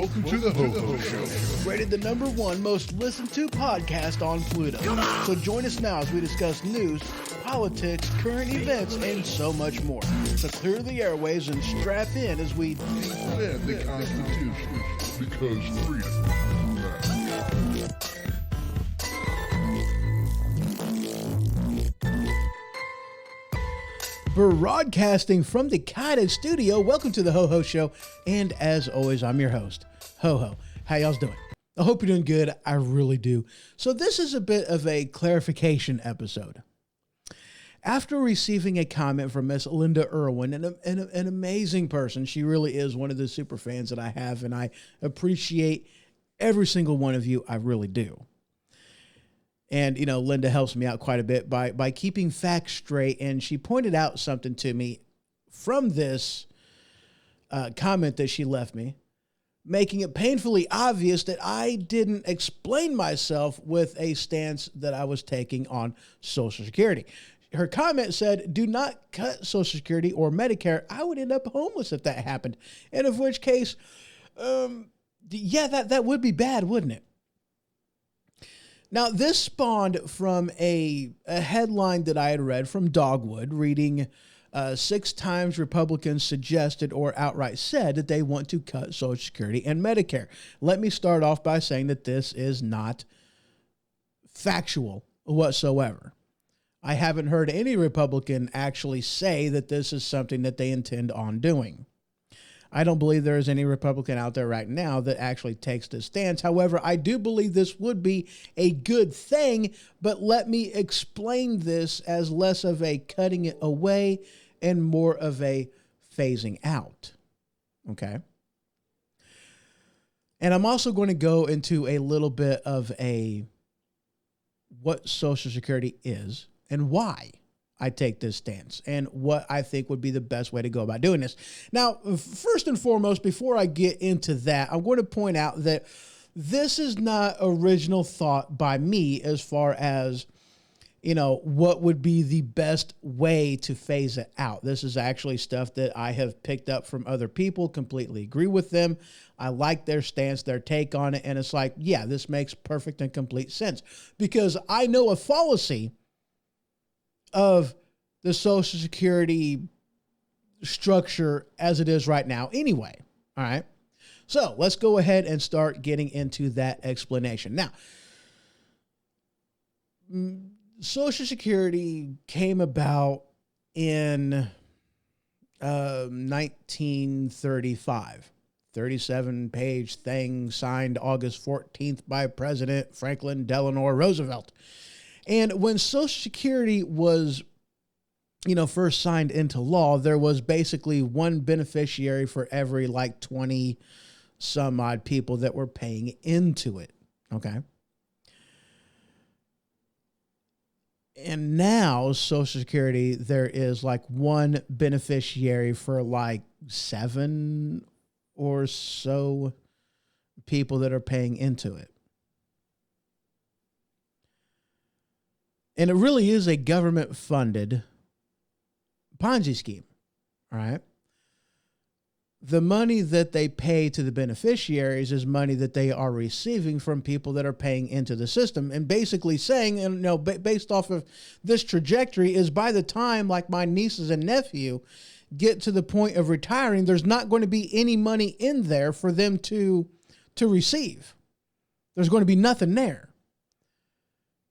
Welcome to the Ho Ho Show. Rated the #1 most listened to podcast on Pluto. So join us now as we discuss news, politics, current events, and so much more. So clear the airwaves and strap in as we Defend the Constitution because freedom matters. broadcasting from the Kaido Studio. Welcome to the Ho Ho Show. And as always, I'm your host, Ho Ho. How y'all's doing? I hope you're doing good. I really do. So this is a bit of a clarification episode. After receiving a comment from Miss Linda Irwin, an amazing person, she really is one of the super fans that I have, and I appreciate every single one of you. I really do. And, you know, Linda helps me out quite a bit by keeping facts straight. And she pointed out something to me from this comment that she left me, making it painfully obvious that I didn't explain myself with a stance that I was taking on Social Security. Her comment said, do not cut Social Security or Medicare. I would end up homeless if that happened. And of which case, yeah, that would be bad, wouldn't it? Now, this spawned from a headline that I had read from Dogwood, reading 6 times Republicans suggested or outright said that they want to cut Social Security and Medicare. Let me start off by saying that this is not factual whatsoever. I haven't heard any Republican actually say that this is something that they intend on doing. I don't believe there is any Republican out there right now that actually takes this stance. However, I do believe this would be a good thing, but let me explain this as less of a cutting it away and more of a phasing out. Okay? And I'm also going to go into a little bit of what Social Security is and why I take this stance and what I think would be the best way to go about doing this. Now, first and foremost, before I get into that, I'm going to point out that this is not original thought by me as far as, you know, what would be the best way to phase it out. This is actually stuff that I have picked up from other people, completely agree with them. I like their stance, their take on it. And it's like, yeah, this makes perfect and complete sense because I know a fallacy of the Social Security structure as it is right now anyway. All right. So let's go ahead and start getting into that explanation. Now, Social Security came about in 1935. 37-page thing signed August 14th by President Franklin Delano Roosevelt. And when Social Security was, you know, first signed into law, there was basically one beneficiary for every like 20 some odd people that were paying into it. Okay. And now Social Security, there is like one beneficiary for like 7 or so people that are paying into it. And it really is a government-funded Ponzi scheme, all right? The money that they pay to the beneficiaries is money that they are receiving from people that are paying into the system. And basically saying, and you know, based off of this trajectory, is by the time like my nieces and nephew get to the point of retiring, there's not going to be any money in there for them to receive. There's going to be nothing there.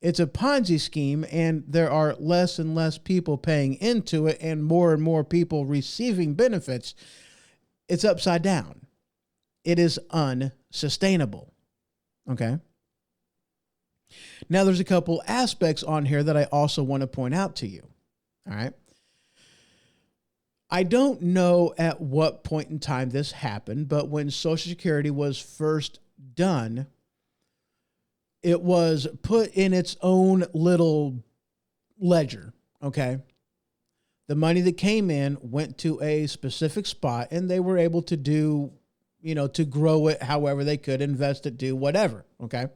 It's a Ponzi scheme, and there are less and less people paying into it and more people receiving benefits. It's upside down. It is unsustainable. Okay? Now, there's a couple aspects on here that I also want to point out to you. All right? I don't know at what point in time this happened, but when Social Security was first done, it was put in its own little ledger, okay? The money that came in went to a specific spot, and they were able to do, you know, to grow it however they could, invest it, do whatever, okay?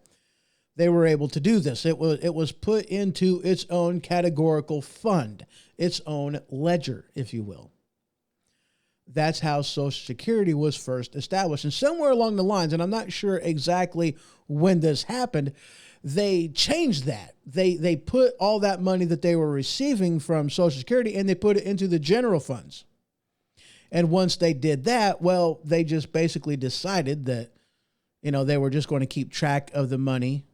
They were able to do this. It was put into its own categorical fund, its own ledger, if you will. That's how Social Security was first established. And somewhere along the lines, and I'm not sure exactly when this happened, they changed that. They put all that money that they were receiving from Social Security and they put it into the general funds. And once they did that, well, they just basically decided that, they were just going to keep track of the money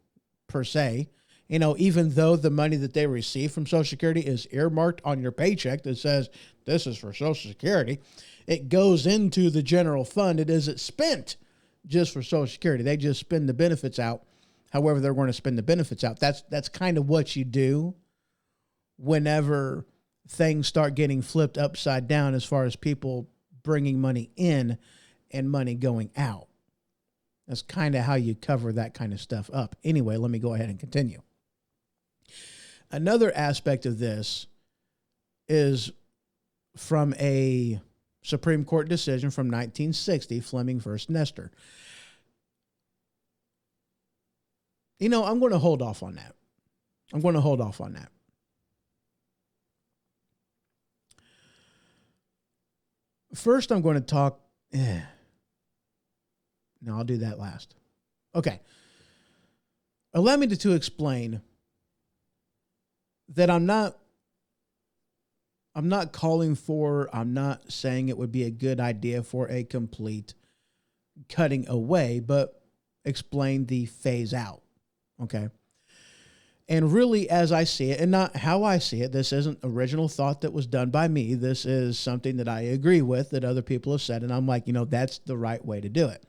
per se. Even though the money that they receive from Social Security is earmarked on your paycheck that says this is for Social Security, it goes into the general fund. It isn't spent just for Social Security. They just spend the benefits out however they're going to spend the benefits out. That's kind of what you do whenever things start getting flipped upside down as far as people bringing money in and money going out. That's kind of how you cover that kind of stuff up. Anyway, let me go ahead and continue. Another aspect of this is from a Supreme Court decision from 1960, Fleming versus Nestor. I'm going to hold off on that. First, I'm going to talk. No, I'll do that last. Okay. Allow me to explain that I'm not saying it would be a good idea for a complete cutting away, but explain the phase out. Okay. And really, as I see it, and not how I see it, this isn't original thought that was done by me. This is something that I agree with that other people have said. And I'm like, that's the right way to do it.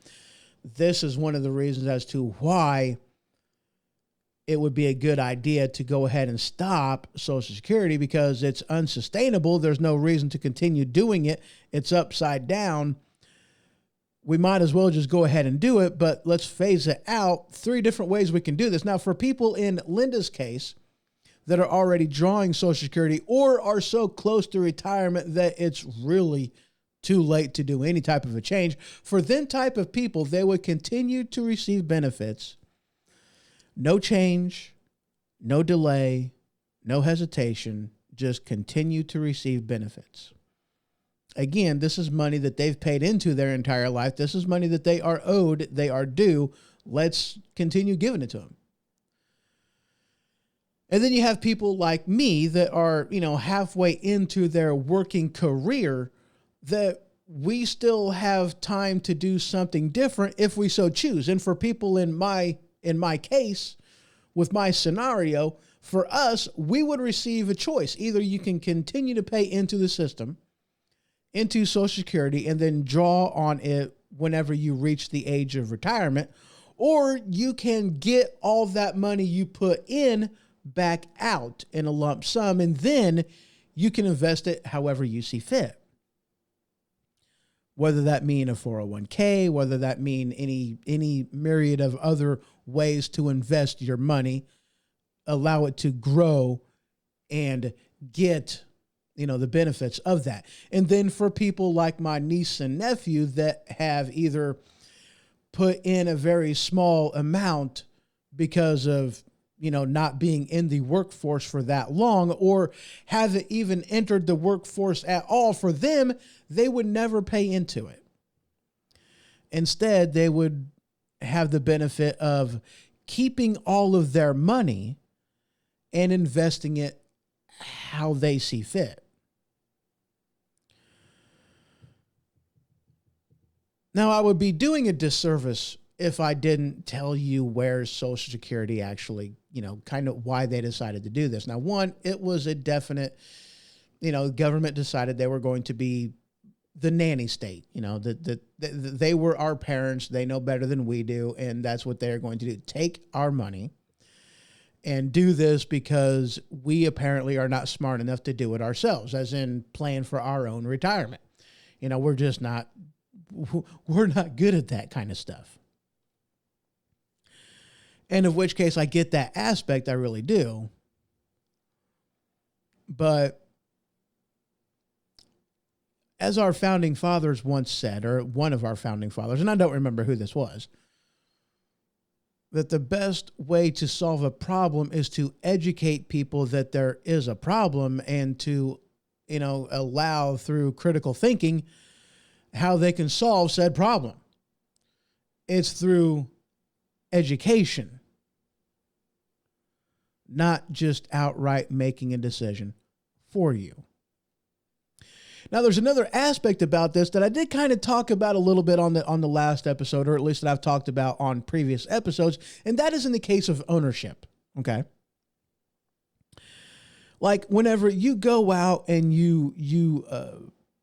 This is one of the reasons as to why it would be a good idea to go ahead and stop Social Security, because it's unsustainable. There's no reason to continue doing it. It's upside down. We might as well just go ahead and do it, but let's phase it out. 3 different ways we can do this. Now, for people in Linda's case that are already drawing Social Security or are so close to retirement that it's really too late to do any type of a change, for them type of people, they would continue to receive benefits. No change, no delay, no hesitation, just continue to receive benefits. Again, this is money that they've paid into their entire life. This is money that they are owed, they are due. Let's continue giving it to them. And then you have people like me that are, halfway into their working career, that we still have time to do something different if we so choose. And for people in my case, with my scenario, for us, we would receive a choice. Either you can continue to pay into the system, into Social Security, and then draw on it whenever you reach the age of retirement, or you can get all that money you put in back out in a lump sum, and then you can invest it however you see fit. Whether that mean a 401k, whether that mean any myriad of other ways to invest your money, allow it to grow and get, the benefits of that. And then for people like my niece and nephew that have either put in a very small amount because of, not being in the workforce for that long, or haven't even entered the workforce at all, for them, they would never pay into it. Instead, they would have the benefit of keeping all of their money and investing it how they see fit. Now, I would be doing a disservice if I didn't tell you where Social Security actually, kind of why they decided to do this. Now, one, it was a definite, government decided they were going to be the nanny state, that they were our parents. They know better than we do. And that's what they're going to do. Take our money and do this because we apparently are not smart enough to do it ourselves, as in plan for our own retirement. We're not good at that kind of stuff. And of which case I get that aspect, I really do. But as our founding fathers once said, or one of our founding fathers, and I don't remember who this was, that the best way to solve a problem is to educate people that there is a problem, and to, allow through critical thinking how they can solve said problem. It's through education, not just outright making a decision for you. Now, there's another aspect about this that I did kind of talk about a little bit on the last episode, or at least that I've talked about on previous episodes, and that is in the case of ownership, okay? Like whenever you go out and you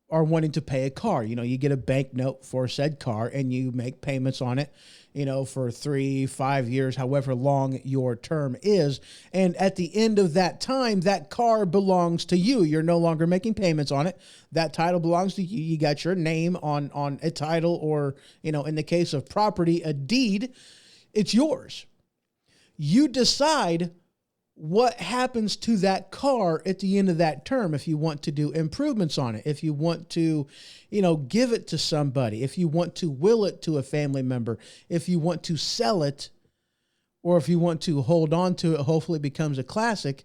are wanting to pay a car, you get a bank note for said car and you make payments on it, for 3-5 years, however long your term is. And at the end of that time, that car belongs to you. You're no longer making payments on it. That title belongs to you. You got your name on a title, or, in the case of property, a deed. It's yours. You decide what happens to that car at the end of that term. If you want to do improvements on it, if you want to, give it to somebody, if you want to will it to a family member, if you want to sell it, or if you want to hold on to it, hopefully it becomes a classic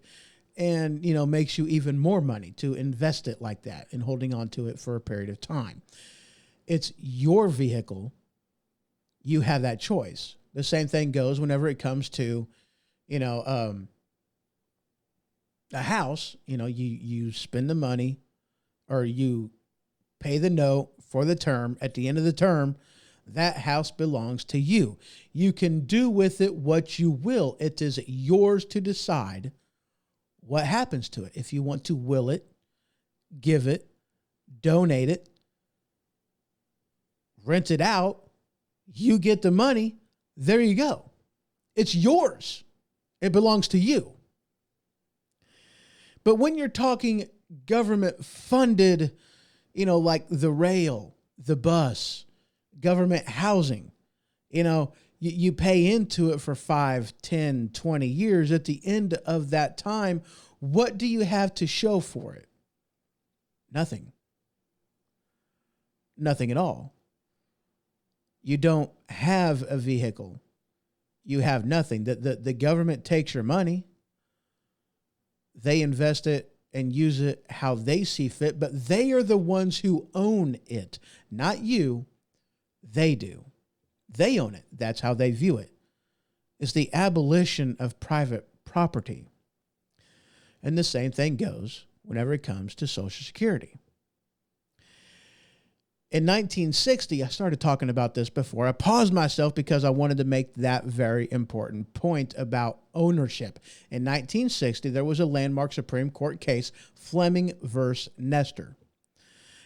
and, makes you even more money to invest it like that and holding on to it for a period of time. It's your vehicle. You have that choice. The same thing goes whenever it comes to, a house. You spend the money, or you pay the note for the term. At the end of the term, that house belongs to you. You can do with it what you will. It is yours to decide what happens to it. If you want to will it, give it, donate it, rent it out, you get the money. There you go. It's yours. It belongs to you. But when you're talking government funded, like the rail, the bus, government housing, you pay into it for 5, 10, 20 years. At the end of that time, what do you have to show for it? Nothing. Nothing at all. You don't have a vehicle. You have nothing. The government takes your money. They invest it and use it how they see fit, but they are the ones who own it, not you. They do. They own it. That's how they view it. It's the abolition of private property. And the same thing goes whenever it comes to Social Security. In 1960, I started talking about this before. I paused myself because I wanted to make that very important point about ownership. In 1960, there was a landmark Supreme Court case, Fleming versus Nestor.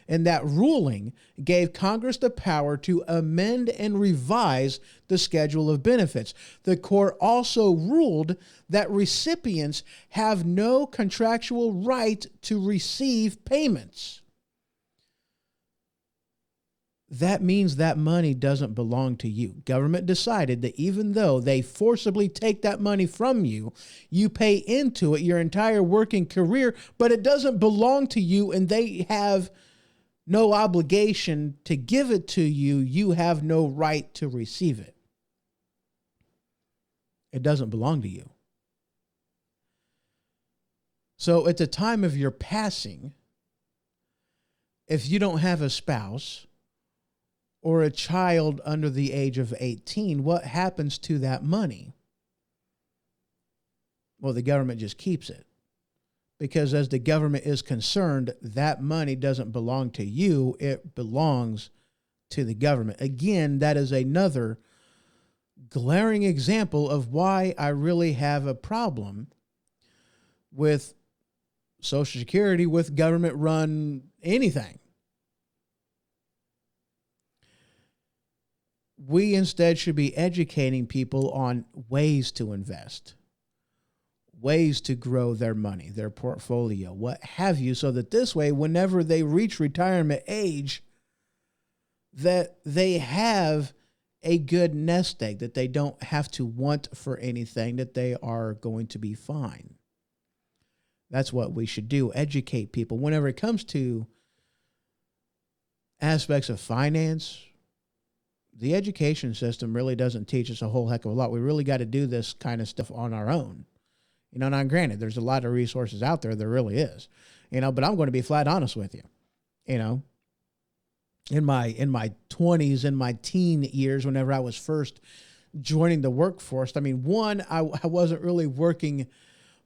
And that ruling gave Congress the power to amend and revise the schedule of benefits. The court also ruled that recipients have no contractual right to receive payments. That means that money doesn't belong to you. Government decided that even though they forcibly take that money from you, you pay into it your entire working career, but it doesn't belong to you, and they have no obligation to give it to you. You have no right to receive it. It doesn't belong to you. So at the time of your passing, if you don't have a spouse or a child under the age of 18, what happens to that money? Well, the government just keeps it. Because as the government is concerned, that money doesn't belong to you. It belongs to the government. Again, that is another glaring example of why I really have a problem with Social Security, with government-run anything. We instead should be educating people on ways to invest, ways to grow their money, their portfolio, what have you, so that this way, whenever they reach retirement age, that they have a good nest egg, that they don't have to want for anything, that they are going to be fine. That's what we should do, educate people. Whenever it comes to aspects of finance, the education system really doesn't teach us a whole heck of a lot. We really got to do this kind of stuff on our own. Now granted, there's a lot of resources out there. There really is. But I'm going to be flat honest with you. in my 20s, in my teen years, whenever I was first joining the workforce. I mean, one, I wasn't really working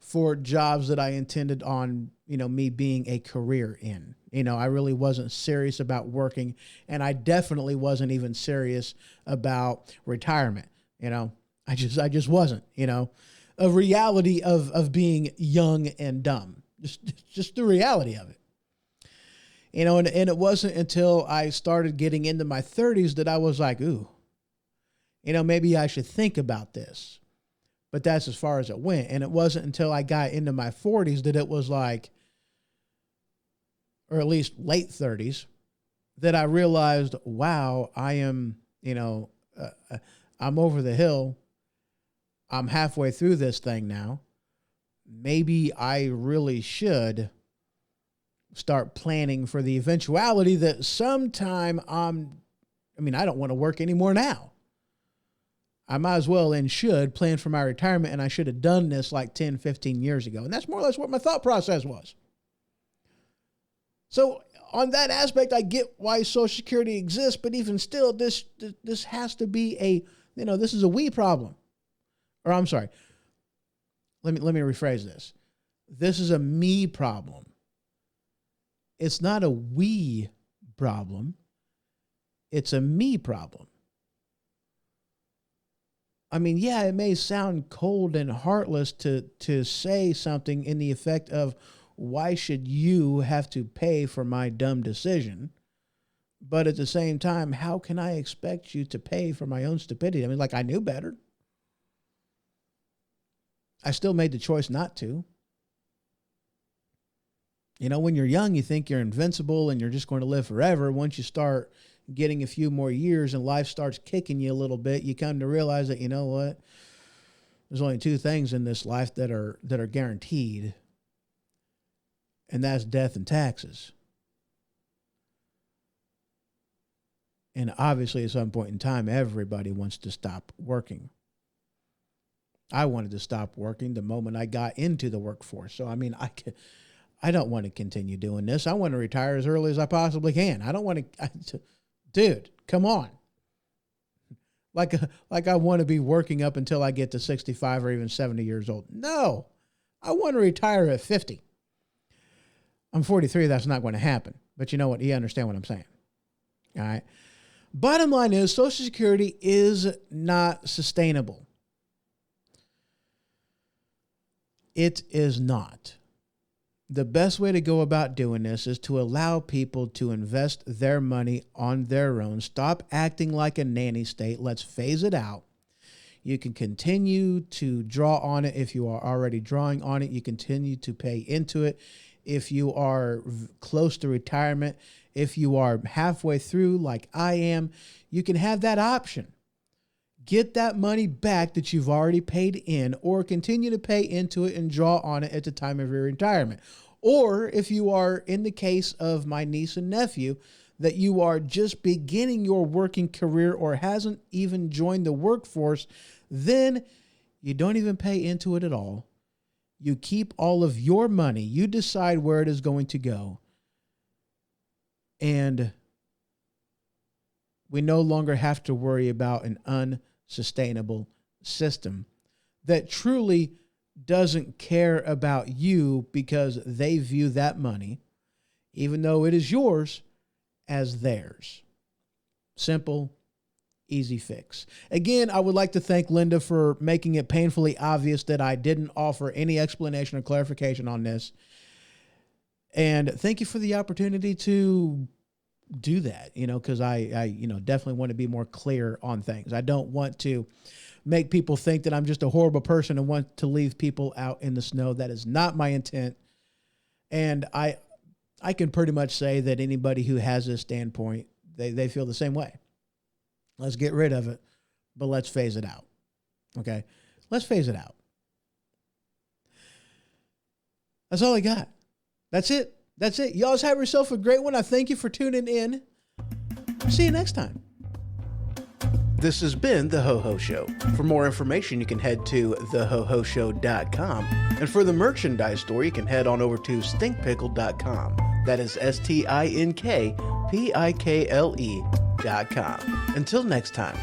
for jobs that I intended on, me being a career in. I really wasn't serious about working, and I definitely wasn't even serious about retirement. I just wasn't, a reality of being young and dumb, just the reality of it. And it wasn't until I started getting into my 30s that I was like, ooh, maybe I should think about this. But that's as far as it went. And it wasn't until I got into my 40s that it was like, or at least late 30s, that I realized, wow, I am, I'm over the hill. I'm halfway through this thing now. Maybe I really should start planning for the eventuality that sometime I don't want to work anymore now. I might as well and should plan for my retirement, and I should have done this like 10, 15 years ago. And that's more or less what my thought process was. So on that aspect, I get why Social Security exists, but even still, this has to be this is a we problem. Or I'm sorry, let me rephrase this. This is a me problem. It's not a we problem. It's a me problem. I mean, yeah, it may sound cold and heartless to say something in the effect of, why should you have to pay for my dumb decision? But at the same time, how can I expect you to pay for my own stupidity? I mean, like, I knew better. I still made the choice not to. When you're young, you think you're invincible and you're just going to live forever. Once you start getting a few more years and life starts kicking you a little bit, you come to realize that, there's only two things in this life that are guaranteed. And that's death and taxes. And obviously at some point in time, everybody wants to stop working. I wanted to stop working the moment I got into the workforce. So, I don't want to continue doing this. I want to retire as early as I possibly can. I don't want to, dude, come on. Like I want to be working up until I get to 65 or even 70 years old. No, I want to retire at 50. I'm 43. That's not going to happen. But you know what? You understand what I'm saying. All right. Bottom line is, Social Security is not sustainable. It is not. The best way to go about doing this is to allow people to invest their money on their own. Stop acting like a nanny state. Let's phase it out. You can continue to draw on it if you are already drawing on it. You continue to pay into it if you are close to retirement. If you are halfway through like I am, you can have that option. Get that money back that you've already paid in, or continue to pay into it and draw on it at the time of your retirement. Or if you are in the case of my niece and nephew, that you are just beginning your working career or hasn't even joined the workforce, then you don't even pay into it at all. You keep all of your money. You decide where it is going to go. And we no longer have to worry about an unsustainable system that truly doesn't care about you, because they view that money, even though it is yours, as theirs. Simple, easy fix. Again, I would like to thank Linda for making it painfully obvious that I didn't offer any explanation or clarification on this. And thank you for the opportunity to do that, because I definitely want to be more clear on things. I don't want to make people think that I'm just a horrible person and want to leave people out in the snow. That is not my intent. And I can pretty much say that anybody who has this standpoint, they feel the same way. Let's get rid of it, but let's phase it out. Okay? Let's phase it out. That's all I got. That's it. That's it. Y'all have yourself a great one. I thank you for tuning in. See you next time. This has been The Ho Ho Show. For more information, you can head to thehohoshow.com. And for the merchandise store, you can head on over to stinkpickle.com. That is STINKPIKLE.com. Until next time.